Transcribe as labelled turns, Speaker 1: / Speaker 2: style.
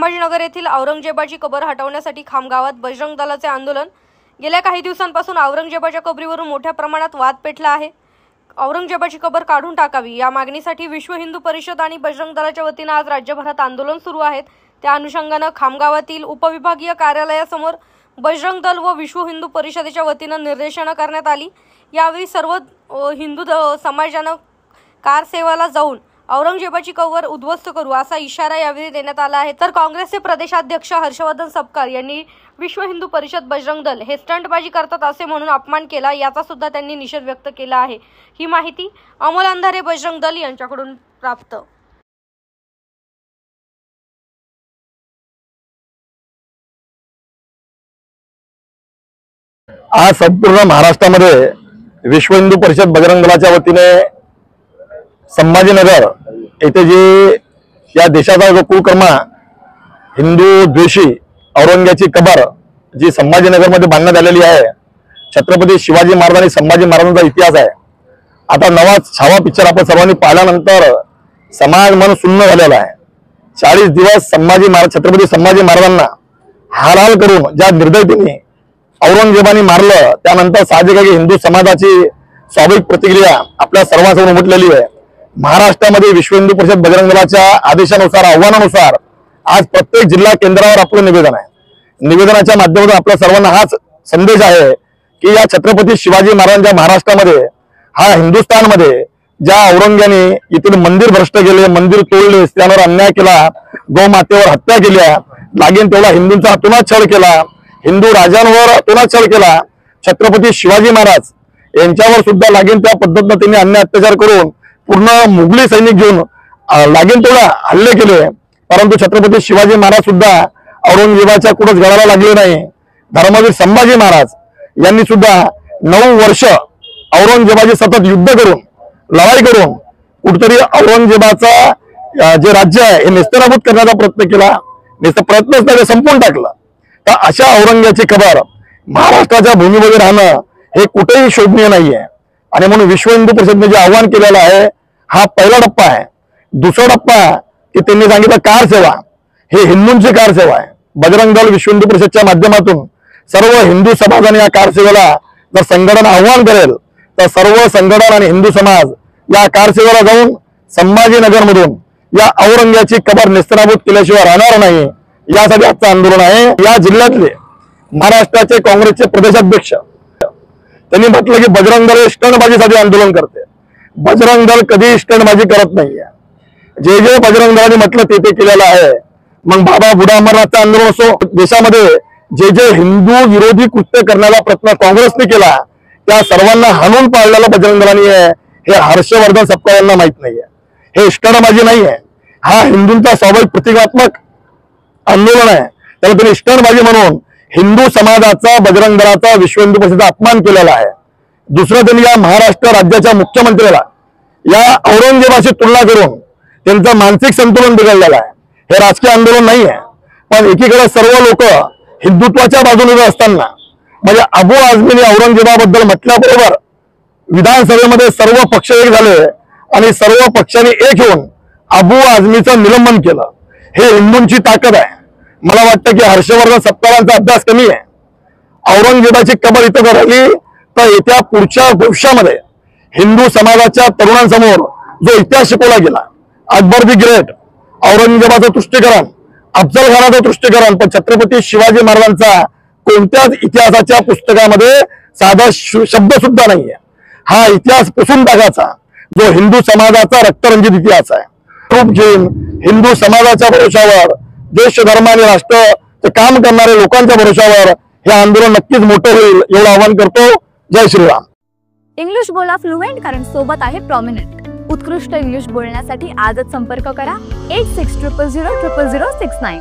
Speaker 1: संभाजीनगर येथील औरंगजेबाची कबर हटवण्यासाठी खामगावात बजरंग दलाचे आंदोलन। गेल्या काही दिवसांपासून औरंगजेबाच्या कबरीवरून मोठ्या प्रमाणात वाद पेटला आहे। औरंगजेबाची कबर काढून टाकावी या मागणीसाठी विश्व हिंदू परिषद आणि बजरंग दलाच्या वतीने आज राज्यभरात आंदोलन सुरू आहे। त्या अनुषंगाने खामगावातील उपविभागीय कार्यालयासमोर बजरंग दल व विश्व हिंदू परिषदेच्या वतीने निदर्शने करण्यात आली। यावेळी सर्व हिंदू समाजाने कार सेवाला जाऊन औरंगजेबाची कबर उद्ध्वस्त करू असा इशारा यावेळी देण्यात आला आहे। तर काँग्रेसचे प्रदेशाध्यक्ष हर्षवर्धन सपकाळ यांनी विश्व हिंदू परिषद बजरंग दल हे स्टंटबाजी करतात असे म्हणून अपमान केला, याचा सुद्धा त्यांनी निषेध व्यक्त केला आहे। ही माहिती अमोल अंधारे बजरंग दल यांच्याकडून प्राप्त।
Speaker 2: आज संपूर्ण महाराष्ट्रामध्ये विश्व हिंदू परिषद बजरंग दलाच्या वतीने संभाजीनगर येथे जे या देशाचा जो कुकर्मा हिंदू द्वेषी औरंगजेबाची कबर जी संभाजीनगरमध्ये बांधण्यात आलेली आहे, छत्रपती शिवाजी महाराज आणि संभाजी महाराजांचा इतिहास आहे। आता नवा छावा पिक्चर आपण सर्वांनी पाहिल्यानंतर समाज मन सुन्न झालेला आहे। 40 दिवस छत्रपती संभाजी महाराजांना हाल करून ज्या निर्दयतेने औरंगजेबाने मारलं, त्यानंतर साहजिक आहे की हिंदू समाजाची स्वाभाविक प्रतिक्रिया आपल्या सर्वांसमोर उमटलेली आहे। महाराष्ट्रामध्ये विश्व हिंदू परिषद बजरंग दलाच्या आदेशानुसार आव्हानानुसार आज प्रत्येक जिल्हा केंद्रावर आपलं निवेदन आहे। निवेदनाच्या माध्यमातून आपल्या सर्वांना हाच संदेश आहे की या छत्रपती शिवाजी महाराजांच्या महाराष्ट्रामध्ये हा हिंदुस्थानमध्ये ज्या औरंग्याने इथून मंदिर भ्रष्ट केले, मंदिर तोडले, त्यावर अन्याय केला, गौमातेवर हत्या केल्या, लागेल तेवढा हिंदूंचा हातोनात छळ केला, हिंदू राजांवर हातोनात छळ केला, छत्रपती शिवाजी महाराज यांच्यावर सुद्धा लागेल त्या पद्धतीने त्यांनी अन्याय अत्याचार करून पूर्ण मुघली सैनिक घेऊन लागेल तेवढा हल्ले केले, परंतु छत्रपती शिवाजी महाराज सुद्धा औरंगजेबाच्या कुठंच गळाला लागले नाही। धर्मवीर संभाजी महाराज यांनी सुद्धा 9 वर्ष औरंगजेबाची सतत युद्ध करून लढाई करून कुठतरी औरंगजेबाचा जे राज्य आहे हे नेस्तनाबूत करण्याचा प्रयत्न केला, प्रयत्नच नाही संपवून टाकला। तर अशा औरंगजेबाची कबर महाराष्ट्राच्या भूमीमध्ये राहणं हे कुठेही शोभनीय नाहीये आणि म्हणून विश्व हिंदू परिषदेने जे आव्हान केलेलं आहे हा पहिला टप्पा आहे। दुसरा टप्पा की त्यांनी सांगितलं कार सेवा, हे हिंदूंची कार सेवा आहे। बजरंग दल विश्व हिंदू परिषदच्या माध्यमातून सर्व हिंदू समाजाने या कार सेवेला जर संघटन आव्हान करेल तर सर्व संघटन आणि हिंदू समाज या कार सेवेला जाऊन संभाजीनगरमधून या औरंगजेबाची कबर नेस्तनाबूत केल्याशिवाय राहणार नाही, यासाठी आजचं आंदोलन आहे। या जिल्ह्यातले महाराष्ट्राचे काँग्रेसचे प्रदेशाध्यक्ष त्यांनी म्हटलं की बजरंग दल स्टंटबाजीसाठी आंदोलन करते। बजरंग दल कधी स्टंटबाजी करत नाहीये। जे जे बजरंग दलाने म्हटलं ते केलेलं आहे। मग बाबा बुडा अमरनाथचं आंदोलन असो, देशामध्ये जे जे हिंदू विरोधी कृत्य करण्याचा प्रयत्न काँग्रेसने केला त्या सर्वांना हाणून पाडलेलं बजरंग दलाने आहे, हे हर्षवर्धन सपकाळ यांना माहित नाहीये। हे स्टंटबाजी नाहीये, हा हिंदूंचा स्वाभाविक प्रतिकात्मक आंदोलन आहे। त्याला त्यांनी स्टंटबाजी म्हणून हिंदू समाजाचा बजरंग दलाचा विश्व हिंदू परिषदेचा अपमान केलेला आहे। दुसरं त्यांनी या महाराष्ट्र राज्याच्या मुख्यमंत्र्याला या औरंगजेबाशी तुलना करून त्यांचं मानसिक संतुलन बिघडलेलं आहे। हे राजकीय आंदोलन नाही आहे, पण एकीकडे सर्व लोक हिंदुत्वाच्या बाजूने असताना म्हणजे अबू आझमीने औरंगजेबाबद्दल म्हटल्याबरोबर विधानसभेमध्ये सर्व पक्ष एक झाले आणि सर्व पक्षांनी एक होऊन अबू आझमीचं निलंबन केलं। हे हिंदूंची ताकद आहे। मला वाटतं की हर्षवर्धन सपकाळांचा अभ्यास कमी आहे। औरंगजेबाची कबर इथं राहिली तर येत्या पुढच्या भविष्यामध्ये हिंदू समाजाच्या तरुणांसमोर जो इतिहास शिकवला गेला, अकबर दी ग्रेट, औरंगजेबाचं तुष्टीकरण, अफजल खानाचं तुष्टीकरण, पण छत्रपती शिवाजी महाराजांचा कोणत्याच इतिहासाच्या पुस्तकामध्ये साधा शब्द सुद्धा नाहीये। हा इतिहास पुसून टाकायचा जो हिंदू समाजाचा रक्तरंजित इतिहास आहे। रूप घेऊन हिंदू समाजाच्या भरोशावर, देश धर्म आणि राष्ट्र काम करणाऱ्या लोकांच्या भरोशावर हे आंदोलन नक्कीच मोठं होईल एवढं आवाहन करतो। जय श्रीराम।
Speaker 3: इंग्लिश बोला फ्लुएंट, कारण सोबत आहे प्रॉमिनंट। उत्कृष्ट इंग्लिश बोलण्यासाठी आजच संपर्क करा 8600000069।